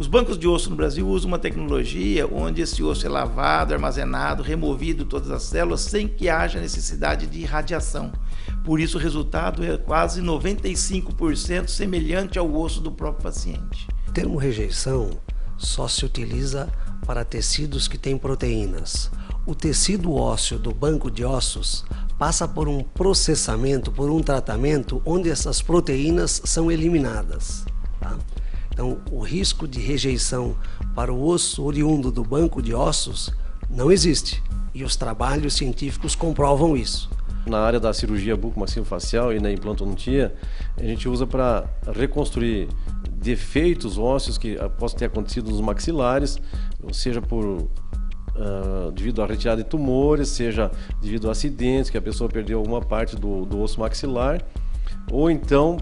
Os bancos de osso no Brasil usam uma tecnologia onde esse osso é lavado, armazenado, removido todas as células sem que haja necessidade de irradiação. Por isso o resultado é quase 95% semelhante ao osso do próprio paciente. O termo rejeição só se utiliza para tecidos que têm proteínas. O tecido ósseo do banco de ossos passa por um processamento, por um tratamento onde essas proteínas são eliminadas. Tá? Então, o risco de rejeição para o osso oriundo do banco de ossos não existe. E os trabalhos científicos comprovam isso. Na área da cirurgia bucomaxilofacial e na implantodontia, a gente usa para reconstruir defeitos ósseos que possam ter acontecido nos maxilares, seja devido à retirada de tumores, seja devido a acidentes, que a pessoa perdeu alguma parte do osso maxilar, ou então,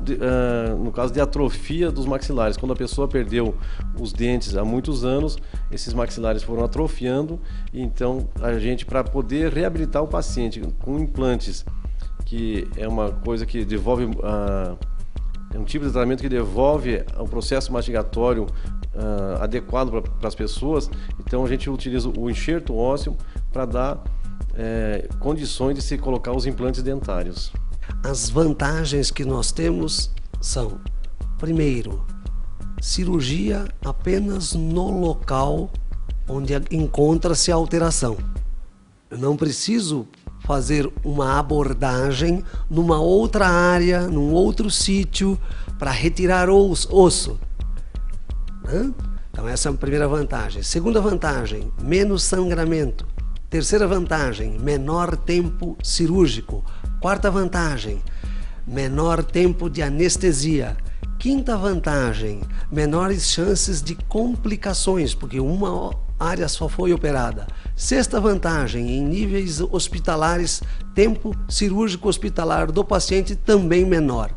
no caso de atrofia dos maxilares, quando a pessoa perdeu os dentes há muitos anos, esses maxilares foram atrofiando, e então a gente, para poder reabilitar o paciente com implantes, que é uma coisa que devolve, é um tipo de tratamento que devolve o processo mastigatório adequado para as pessoas, então a gente utiliza o enxerto ósseo para dar condições de se colocar os implantes dentários. As vantagens que nós temos são, primeiro, cirurgia apenas no local onde encontra-se a alteração. Eu não preciso fazer uma abordagem numa outra área, num outro sítio, para retirar o osso. Então essa é a primeira vantagem. Segunda vantagem, menos sangramento. Terceira vantagem, menor tempo cirúrgico. Quarta vantagem, menor tempo de anestesia. Quinta vantagem, menores chances de complicações, porque uma área só foi operada. Sexta vantagem, em níveis hospitalares, tempo cirúrgico hospitalar do paciente também menor.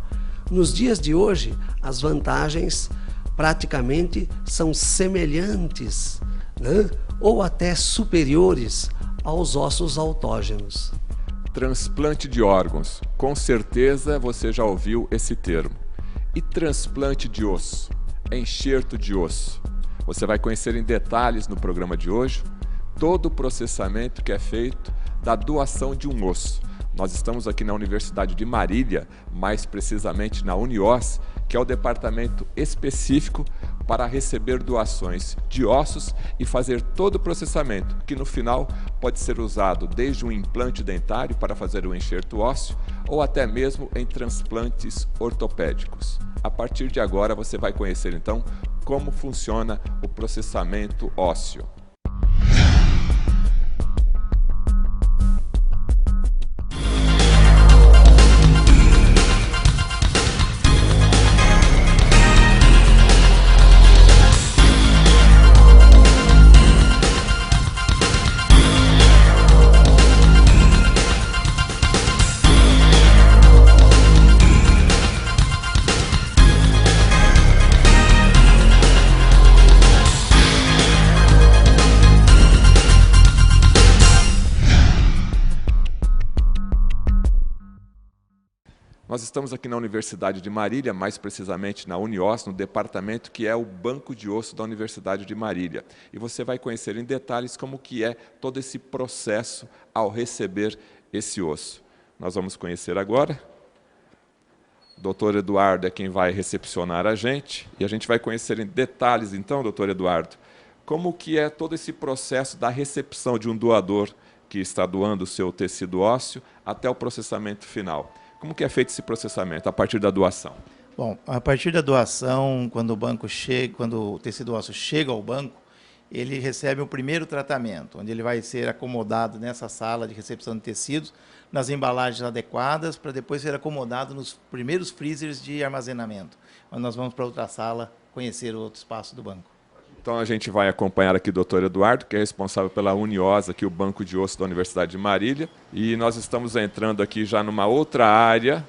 Nos dias de hoje, as vantagens praticamente são semelhantes, ou até superiores aos ossos autógenos. Transplante de órgãos. Com certeza você já ouviu esse termo. E transplante de osso? Enxerto de osso. Você vai conhecer em detalhes no programa de hoje todo o processamento que é feito da doação de um osso. Nós estamos aqui na Universidade de Marília, mais precisamente na Uniós, que é o departamento específico para receber doações de ossos e fazer todo o processamento, que no final pode ser usado desde um implante dentário para fazer o enxerto ósseo ou até mesmo em transplantes ortopédicos. A partir de agora você vai conhecer então como funciona o processamento ósseo. Nós estamos aqui na Universidade de Marília, mais precisamente na Uniós, no departamento que é o Banco de Osso da Universidade de Marília. E você vai conhecer em detalhes como que é todo esse processo ao receber esse osso. Nós vamos conhecer agora. O doutor Eduardo é quem vai recepcionar a gente. E a gente vai conhecer em detalhes, então, doutor Eduardo, como que é todo esse processo da recepção de um doador que está doando o seu tecido ósseo até o processamento final. Como que é feito esse processamento a partir da doação? Bom, a partir da doação, quando o tecido ósseo chega ao banco, ele recebe o primeiro tratamento, onde ele vai ser acomodado nessa sala de recepção de tecidos, nas embalagens adequadas, para depois ser acomodado nos primeiros freezers de armazenamento, onde nós vamos para outra sala conhecer o outro espaço do banco. Então a gente vai acompanhar aqui o doutor Eduardo, que é responsável pela Uniós, aqui o Banco de Osso da Universidade de Marília. E nós estamos entrando aqui já numa outra área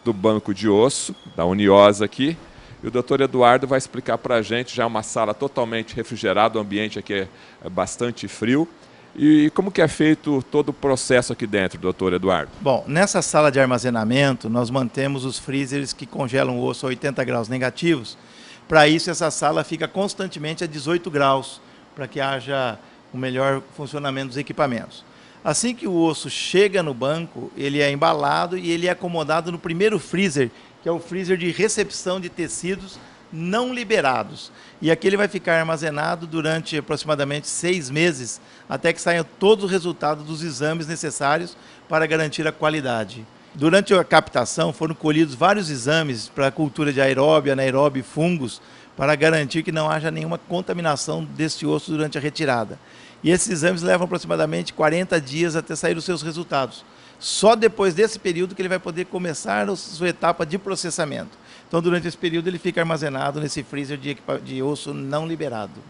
do Banco de Osso, da Uniós aqui. E o doutor Eduardo vai explicar para a gente, já é uma sala totalmente refrigerada, o ambiente aqui é bastante frio. E como que é feito todo o processo aqui dentro, doutor Eduardo? Bom, nessa sala de armazenamento, nós mantemos os freezers que congelam o osso a 80 graus negativos, Para isso, essa sala fica constantemente a 18 graus, para que haja um melhor funcionamento dos equipamentos. Assim que o osso chega no banco, ele é embalado e ele é acomodado no primeiro freezer, que é o freezer de recepção de tecidos não liberados. E aqui ele vai ficar armazenado durante aproximadamente 6 meses, até que saiam todos os resultados dos exames necessários para garantir a qualidade. Durante a captação foram colhidos vários exames para a cultura de aeróbio, anaeróbio e fungos, para garantir que não haja nenhuma contaminação desse osso durante a retirada. E esses exames levam aproximadamente 40 dias até sair os seus resultados. Só depois desse período que ele vai poder começar a sua etapa de processamento. Então, durante esse período, ele fica armazenado nesse freezer de osso não liberado.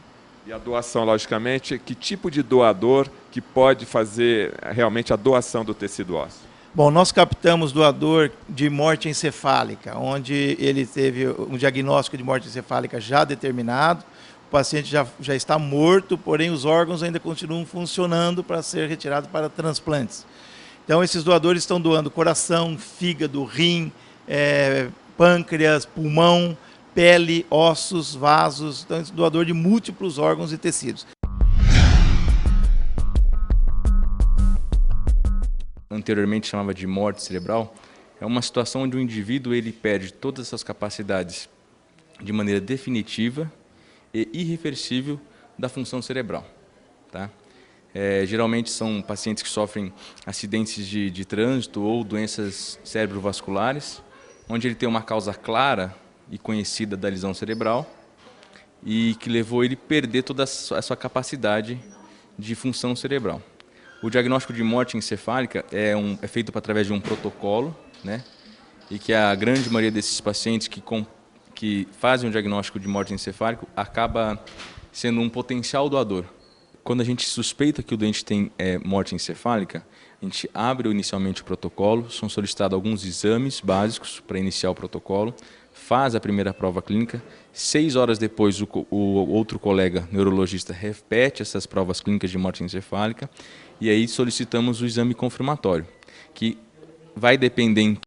E a doação, logicamente, que tipo de doador que pode fazer realmente a doação do tecido ósseo? Bom, nós captamos doador de morte encefálica, onde ele teve um diagnóstico de morte encefálica já determinado, o paciente já está morto, porém os órgãos ainda continuam funcionando para ser retirado para transplantes. Então, esses doadores estão doando coração, fígado, rim, pâncreas, pulmão, pele, ossos, vasos. Então, esse doador de múltiplos órgãos e tecidos. Anteriormente chamava de morte cerebral, é uma situação onde o indivíduo ele perde todas as suas capacidades de maneira definitiva e irreversível da função cerebral. Tá? Geralmente são pacientes que sofrem acidentes de trânsito ou doenças cerebrovasculares, onde ele tem uma causa clara e conhecida da lesão cerebral e que levou ele a perder toda a sua capacidade de função cerebral. O diagnóstico de morte encefálica é feito através de um protocolo, né? E que a grande maioria desses pacientes que fazem um diagnóstico de morte encefálica acaba sendo um potencial doador. Quando a gente suspeita que o doente tem morte encefálica, a gente abre inicialmente o protocolo, são solicitados alguns exames básicos para iniciar o protocolo, faz a primeira prova clínica, 6 horas depois o outro colega neurologista repete essas provas clínicas de morte encefálica e aí solicitamos o exame confirmatório, que vai depender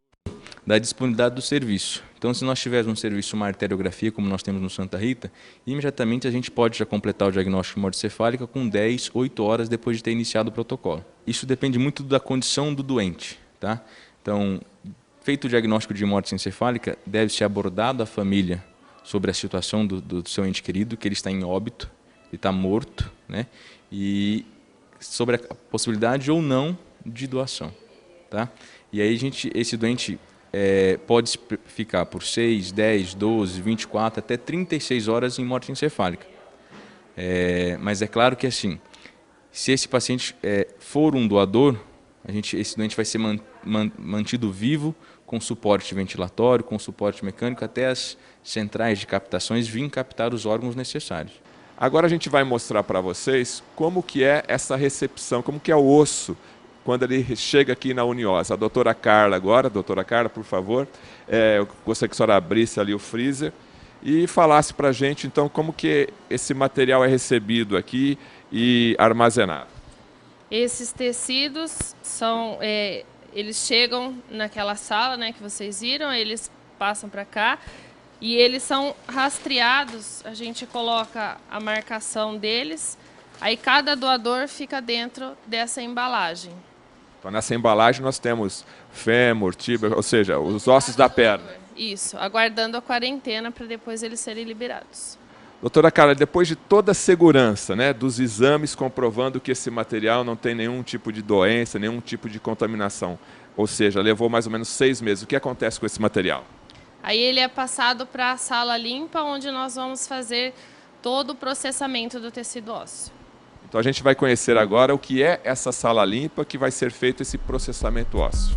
da disponibilidade do serviço. Então, se nós tivermos um serviço, uma arteriografia, como nós temos no Santa Rita, imediatamente a gente pode já completar o diagnóstico de morte encefálica com 10, 8 horas depois de ter iniciado o protocolo. Isso depende muito da condição do doente. Tá? Então, feito o diagnóstico de morte encefálica, deve-se abordado a família sobre a situação do seu ente querido, que ele está em óbito, ele está morto, né? E sobre a possibilidade ou não de doação. Tá? E aí esse doente pode ficar por 6, 10, 12, 24, até 36 horas em morte encefálica. Mas é claro que assim, se esse paciente for um doador, esse doente vai ser mantido vivo com suporte ventilatório, com suporte mecânico, até as centrais de captações virem captar os órgãos necessários. Agora a gente vai mostrar para vocês como que é essa recepção, como que é o osso quando ele chega aqui na Uniós. A doutora Carla agora, doutora Carla, por favor, eu gostaria que a senhora abrisse ali o freezer e falasse para a gente, então, como que esse material é recebido aqui e armazenado. Esses tecidos eles chegam naquela sala, né, que vocês viram, eles passam para cá e eles são rastreados, a gente coloca a marcação deles, aí cada doador fica dentro dessa embalagem. Então, nessa embalagem nós temos fêmur, tíbia, ou seja, os ossos da perna. Isso, aguardando a quarentena para depois eles serem liberados. Doutora Carla, depois de toda a segurança, né, dos exames comprovando que esse material não tem nenhum tipo de doença, nenhum tipo de contaminação, ou seja, levou mais ou menos 6 meses, o que acontece com esse material? Aí ele é passado para a sala limpa, onde nós vamos fazer todo o processamento do tecido ósseo. Então a gente vai conhecer agora o que é essa sala limpa que vai ser feito esse processamento ósseo.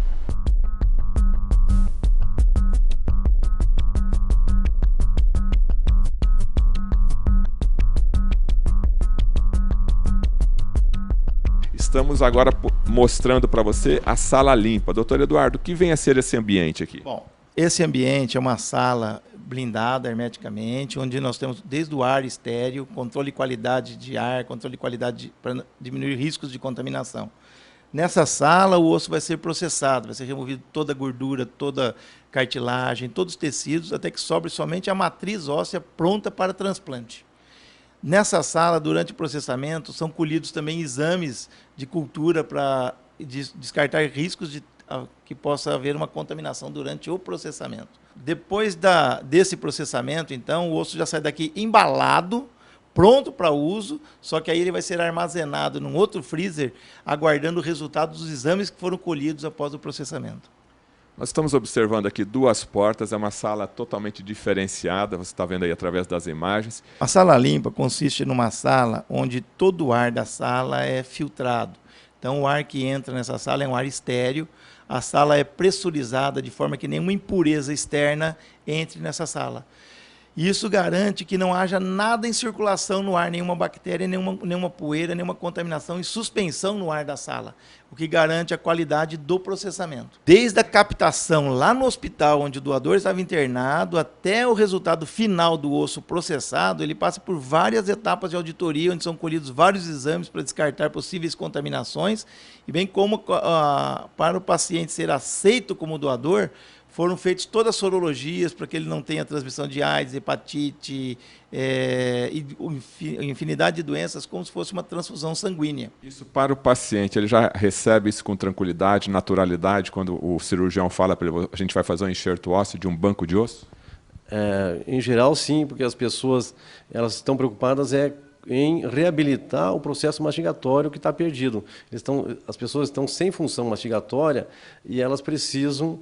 Estamos agora mostrando para você a sala limpa. Doutor Eduardo, o que vem a ser esse ambiente aqui? Bom, esse ambiente é uma sala blindada hermeticamente, onde nós temos desde o ar estéreo, controle de qualidade de ar, controle de qualidade para diminuir riscos de contaminação. Nessa sala, o osso vai ser processado, vai ser removido toda a gordura, toda cartilagem, todos os tecidos, até que sobre somente a matriz óssea pronta para transplante. Nessa sala, durante o processamento, são colhidos também exames de cultura para descartar riscos de que possa haver uma contaminação durante o processamento. Depois desse processamento, então, o osso já sai daqui embalado, pronto para uso, só que aí ele vai ser armazenado num outro freezer, aguardando o resultado dos exames que foram colhidos após o processamento. Nós estamos observando aqui 2 portas, é uma sala totalmente diferenciada, você está vendo aí através das imagens. A sala limpa consiste numa sala onde todo o ar da sala é filtrado. Então, o ar que entra nessa sala é um ar estéreo. A sala é pressurizada de forma que nenhuma impureza externa entre nessa sala. Isso garante que não haja nada em circulação no ar, nenhuma bactéria, nenhuma poeira, nenhuma contaminação em suspensão no ar da sala, o que garante a qualidade do processamento. Desde a captação lá no hospital, onde o doador estava internado, até o resultado final do osso processado, ele passa por várias etapas de auditoria, onde são colhidos vários exames para descartar possíveis contaminações, e bem como para o paciente ser aceito como doador, foram feitas todas as sorologias para que ele não tenha transmissão de AIDS, hepatite, e infinidade de doenças, como se fosse uma transfusão sanguínea. Isso para o paciente, ele já recebe isso com tranquilidade, naturalidade, quando o cirurgião fala para ele, a gente vai fazer um enxerto ósseo de um banco de osso? Em geral, sim, porque as pessoas elas estão preocupadas em reabilitar o processo mastigatório que está perdido. As pessoas estão sem função mastigatória e elas precisam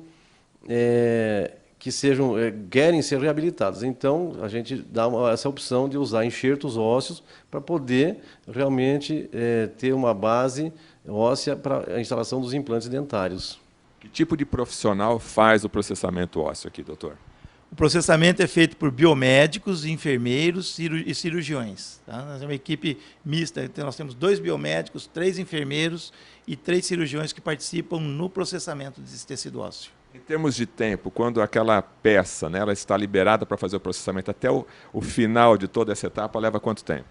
querem ser reabilitadas. Então, a gente dá essa opção de usar enxertos ósseos para poder realmente ter uma base óssea para a instalação dos implantes dentários. Que tipo de profissional faz o processamento ósseo aqui, doutor? O processamento é feito por biomédicos, enfermeiros e cirurgiões. Tá? Nós temos uma equipe mista, então nós temos 2 biomédicos, 3 enfermeiros e 3 cirurgiões que participam no processamento desse tecido ósseo. Em termos de tempo, quando aquela peça, né, ela está liberada para fazer o processamento, até o final de toda essa etapa, leva quanto tempo?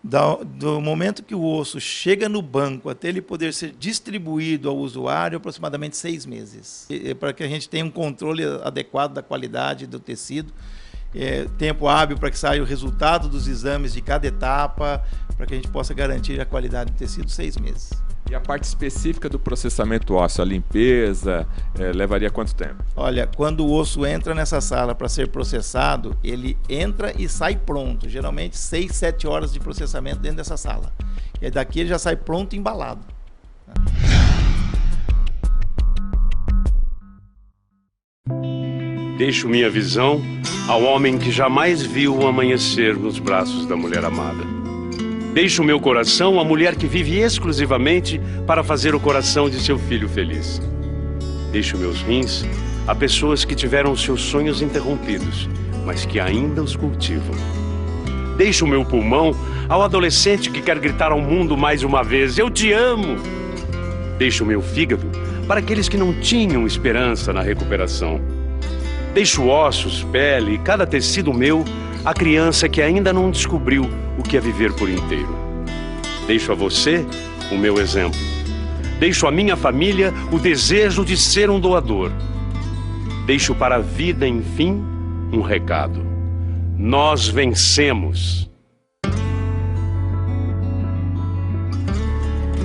Do momento que o osso chega no banco até ele poder ser distribuído ao usuário, aproximadamente 6 meses. Para que a gente tenha um controle adequado da qualidade do tecido, tempo hábil para que saia o resultado dos exames de cada etapa, para que a gente possa garantir a qualidade do tecido, 6 meses. E a parte específica do processamento ósseo, a limpeza, levaria quanto tempo? Olha, quando o osso entra nessa sala para ser processado, ele entra e sai pronto. Geralmente 6, 7 horas de processamento dentro dessa sala. E daqui ele já sai pronto e embalado. Deixo minha visão ao homem que jamais viu o amanhecer nos braços da mulher amada. Deixo o meu coração à mulher que vive exclusivamente para fazer o coração de seu filho feliz. Deixo meus rins a pessoas que tiveram seus sonhos interrompidos, mas que ainda os cultivam. Deixo o meu pulmão ao adolescente que quer gritar ao mundo mais uma vez: eu te amo! Deixo o meu fígado para aqueles que não tinham esperança na recuperação. Deixo ossos, pele e cada tecido meu à criança que ainda não descobriu o que é viver por inteiro. Deixo a você o meu exemplo. Deixo à minha família o desejo de ser um doador. Deixo para a vida, enfim, um recado. Nós vencemos.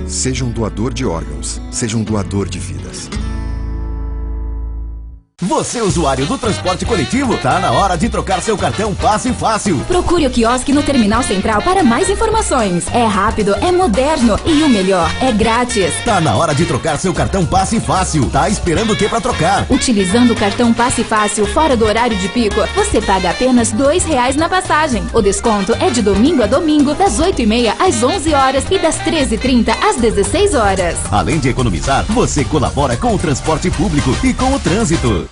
Seja um doador de órgãos, seja um doador de vidas. Você, usuário do transporte coletivo, tá na hora de trocar seu cartão Passe Fácil. Procure o quiosque no Terminal Central para mais informações. É rápido, é moderno e o melhor, é grátis. Tá na hora de trocar seu cartão Passe Fácil. Tá esperando o que pra trocar? Utilizando o cartão Passe Fácil fora do horário de pico, você paga apenas R$2 na passagem. O desconto é de domingo a domingo, das 8h30 às 11 horas e das 13h30 às 16 horas. Além de economizar, você colabora com o transporte público e com o trânsito.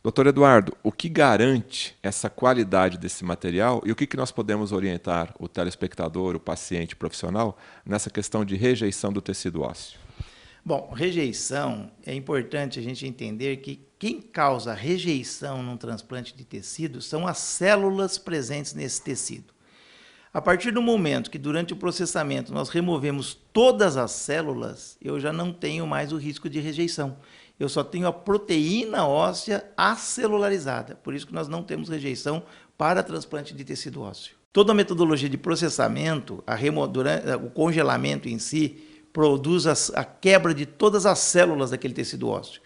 Doutor Eduardo, o que garante essa qualidade desse material e o que nós podemos orientar o telespectador, o paciente profissional, nessa questão de rejeição do tecido ósseo? Bom, rejeição, é importante a gente entender que quem causa rejeição num transplante de tecido são as células presentes nesse tecido. A partir do momento que durante o processamento nós removemos todas as células, eu já não tenho mais o risco de rejeição. Eu só tenho a proteína óssea acelularizada. Por isso que nós não temos rejeição para transplante de tecido ósseo. Toda a metodologia de processamento, o congelamento em si, produz a quebra de todas as células daquele tecido ósseo.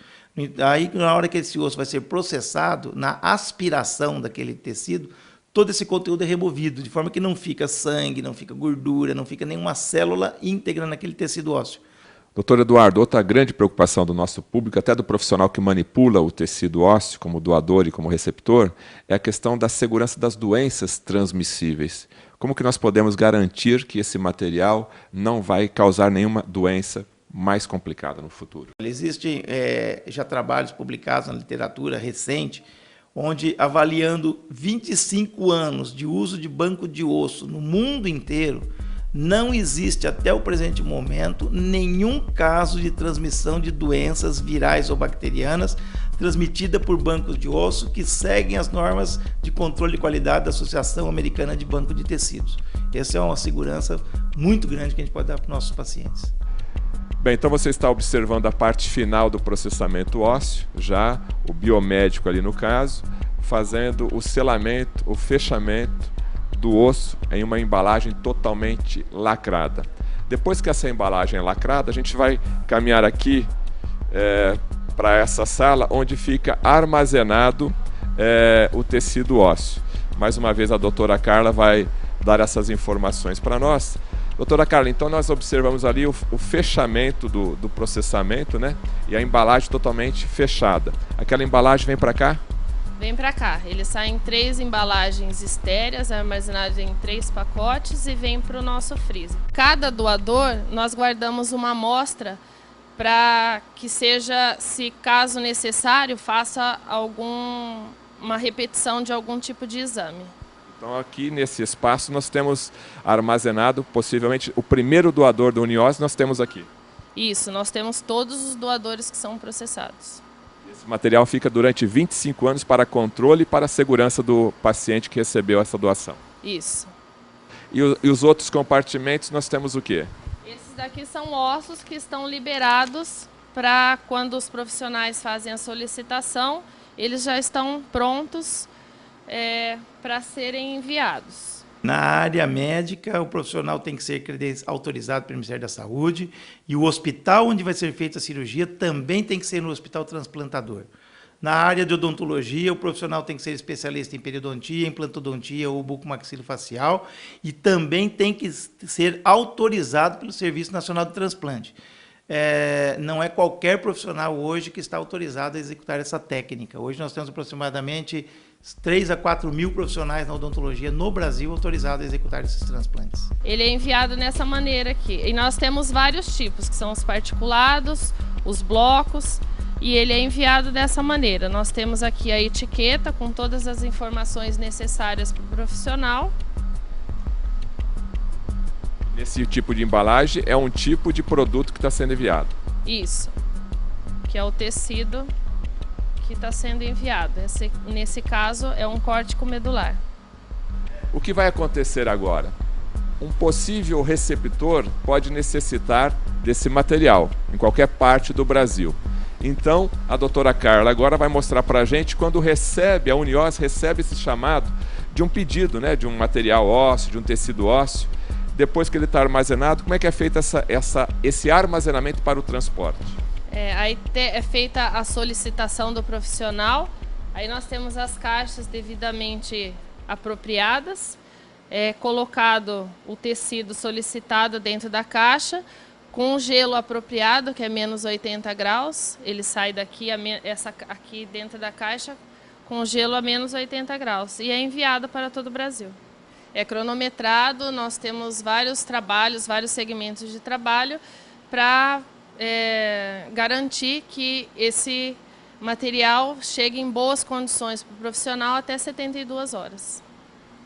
Aí, na hora que esse osso vai ser processado, na aspiração daquele tecido, todo esse conteúdo é removido, de forma que não fica sangue, não fica gordura, não fica nenhuma célula íntegra naquele tecido ósseo. Doutor Eduardo, outra grande preocupação do nosso público, até do profissional que manipula o tecido ósseo, como doador e como receptor, é a questão da segurança das doenças transmissíveis. Como que nós podemos garantir que esse material não vai causar nenhuma doença mais complicada no futuro? Existem já trabalhos publicados na literatura recente, onde, avaliando 25 anos de uso de banco de osso no mundo inteiro, não existe até o presente momento nenhum caso de transmissão de doenças virais ou bacterianas transmitida por bancos de osso que seguem as normas de controle de qualidade da Associação Americana de Banco de Tecidos. Essa é uma segurança muito grande que a gente pode dar para os nossos pacientes. Bem, então você está observando a parte final do processamento ósseo, já o biomédico ali no caso, fazendo o selamento, o fechamento do osso em uma embalagem totalmente lacrada. Depois que essa embalagem é lacrada, a gente vai caminhar aqui para essa sala onde fica armazenado o tecido ósseo. Mais uma vez a doutora Carla vai dar essas informações para nós. Doutora Carla, então nós observamos ali o fechamento do processamento, né? E a embalagem totalmente fechada. Aquela embalagem vem para cá? Vem para cá. Ele sai em 3 embalagens estéreas, armazenadas em 3 pacotes e vem para o nosso freezer. Cada doador, nós guardamos uma amostra para que seja, se caso necessário, faça uma repetição de algum tipo de exame. Então aqui nesse espaço nós temos armazenado possivelmente o primeiro doador da Uniose, nós temos aqui. Isso, nós temos todos os doadores que são processados. Esse material fica durante 25 anos para controle e para a segurança do paciente que recebeu essa doação. Isso. E os outros compartimentos nós temos o quê? Esses daqui são ossos que estão liberados para quando os profissionais fazem a solicitação, eles já estão prontos para serem enviados. Na área médica, o profissional tem que ser autorizado pelo Ministério da Saúde e o hospital onde vai ser feita a cirurgia também tem que ser no hospital transplantador. Na área de odontologia, o profissional tem que ser especialista em periodontia, implantodontia ou bucomaxilofacial e também tem que ser autorizado pelo Serviço Nacional de Transplante. Não é qualquer profissional hoje que está autorizado a executar essa técnica. Hoje nós temos aproximadamente 3 a 4 mil profissionais na odontologia no Brasil autorizados a executar esses transplantes. Ele é enviado nessa maneira aqui. E nós temos vários tipos, que são os particulados, os blocos, e ele é enviado dessa maneira. Nós temos aqui a etiqueta com todas as informações necessárias para o profissional. Esse tipo de embalagem é um tipo de produto que está sendo enviado. Isso, que é o tecido que está sendo enviado. Nesse caso, é um córtico medular. O que vai acontecer agora? Um possível receptor pode necessitar desse material em qualquer parte do Brasil. Então, a doutora Carla agora vai mostrar para a gente quando a Uniose recebe esse chamado de um pedido, né, de um material ósseo, de um tecido ósseo. Depois que ele está armazenado, como é que é feito esse armazenamento para o transporte? Aí é feita a solicitação do profissional, aí nós temos as caixas devidamente apropriadas, colocado o tecido solicitado dentro da caixa, com gelo apropriado, que é menos 80 graus, ele sai daqui, aqui dentro da caixa, com gelo a menos 80 graus, e é enviado para todo o Brasil. É cronometrado, nós temos vários trabalhos, vários segmentos de trabalho para garantir que esse material chegue em boas condições para o profissional até 72 horas.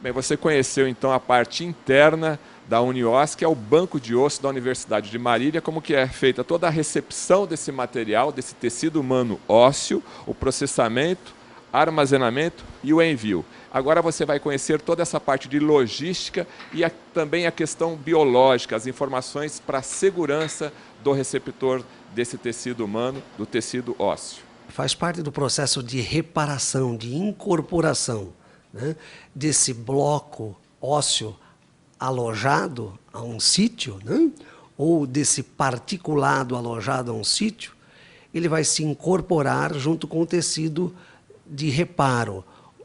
Bem, você conheceu então a parte interna da Uniose, que é o banco de osso da Universidade de Marília, como que é feita toda a recepção desse material, desse tecido humano ósseo, o processamento, armazenamento e o envio. Agora você vai conhecer toda essa parte de logística e também a questão biológica, as informações para a segurança do receptor desse tecido humano, do tecido ósseo. Faz parte do processo de reparação, de incorporação, né, desse bloco ósseo alojado a um sítio, né, ou desse particulado alojado a um sítio. Ele vai se incorporar junto com o tecido de reparo,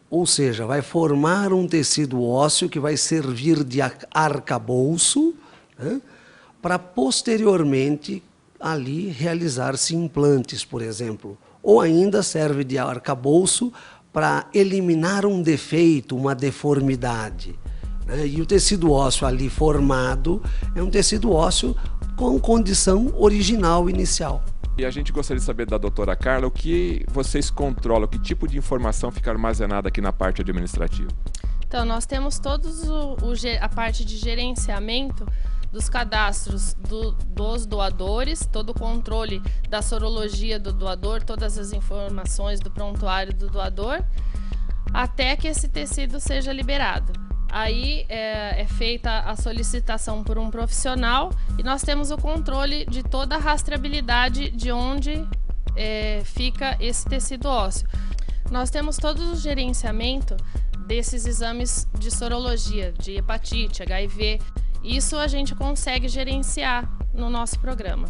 ou seja, vai formar um tecido ósseo que vai servir de arcabouço, né, para posteriormente ali realizar-se implantes, por exemplo, ou ainda serve de arcabouço para eliminar um defeito, uma deformidade, né? E o tecido ósseo ali formado é um tecido ósseo com condição original inicial. E a gente gostaria de saber da doutora Carla o que vocês controlam, que tipo de informação fica armazenada aqui na parte administrativa. Então, nós temos todos a parte de gerenciamento dos cadastros dos doadores, todo o controle da sorologia do doador, todas as informações do prontuário do doador, até que esse tecido seja liberado. Aí é feita a solicitação por um profissional e nós temos o controle de toda a rastreabilidade de onde fica esse tecido ósseo. Nós temos todo o gerenciamento desses exames de sorologia, de hepatite, HIV. Isso a gente consegue gerenciar no nosso programa.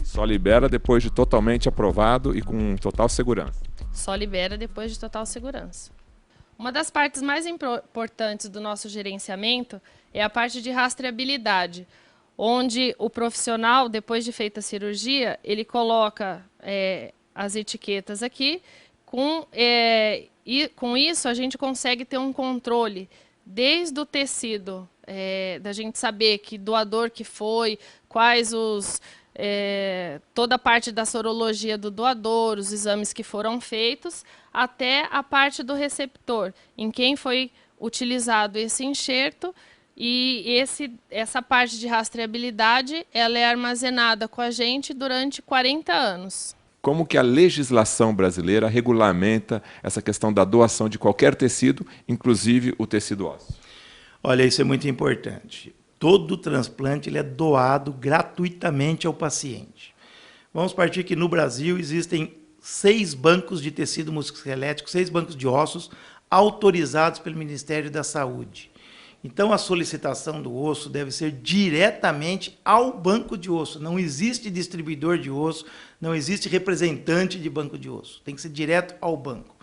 Só libera depois de totalmente aprovado e com total segurança. Só libera depois de total segurança. Uma das partes mais importantes do nosso gerenciamento é a parte de rastreabilidade, onde o profissional, depois de feita a cirurgia, ele coloca as etiquetas aqui. E com isso a gente consegue ter um controle desde o tecido, da gente saber que doador que foi, quais toda a parte da sorologia do doador, os exames que foram feitos, até a parte do receptor, em quem foi utilizado esse enxerto, e essa parte de rastreabilidade ela é armazenada com a gente durante 40 anos. Como que a legislação brasileira regulamenta essa questão da doação de qualquer tecido, inclusive o tecido ósseo? Olha, isso é muito importante. Todo transplante ele é doado gratuitamente ao paciente. Vamos partir que no Brasil existem 6 bancos de tecido musculoesquelético, 6 bancos de ossos autorizados pelo Ministério da Saúde. Então, a solicitação do osso deve ser diretamente ao banco de osso. Não existe distribuidor de osso, não existe representante de banco de osso. Tem que ser direto ao banco.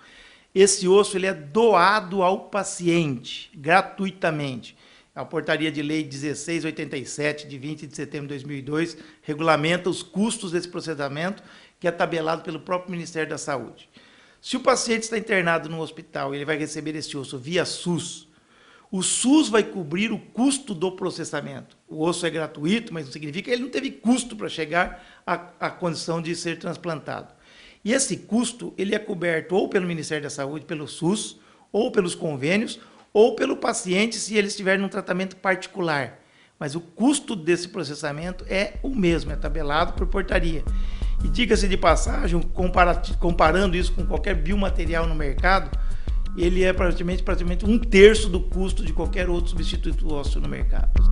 Esse osso ele é doado ao paciente, gratuitamente. A Portaria de Lei 1687, de 20 de setembro de 2002, regulamenta os custos desse procedimento, que é tabelado pelo próprio Ministério da Saúde. Se o paciente está internado no hospital e ele vai receber esse osso via SUS, o SUS vai cobrir o custo do processamento. O osso é gratuito, mas não significa que ele não teve custo para chegar à condição de ser transplantado. E esse custo ele é coberto ou pelo Ministério da Saúde, pelo SUS, ou pelos convênios, ou pelo paciente se ele estiver num tratamento particular. Mas o custo desse processamento é o mesmo, é tabelado por portaria. E diga-se de passagem, comparando isso com qualquer biomaterial no mercado, ele é praticamente 1/3 do custo de qualquer outro substituto ósseo no mercado.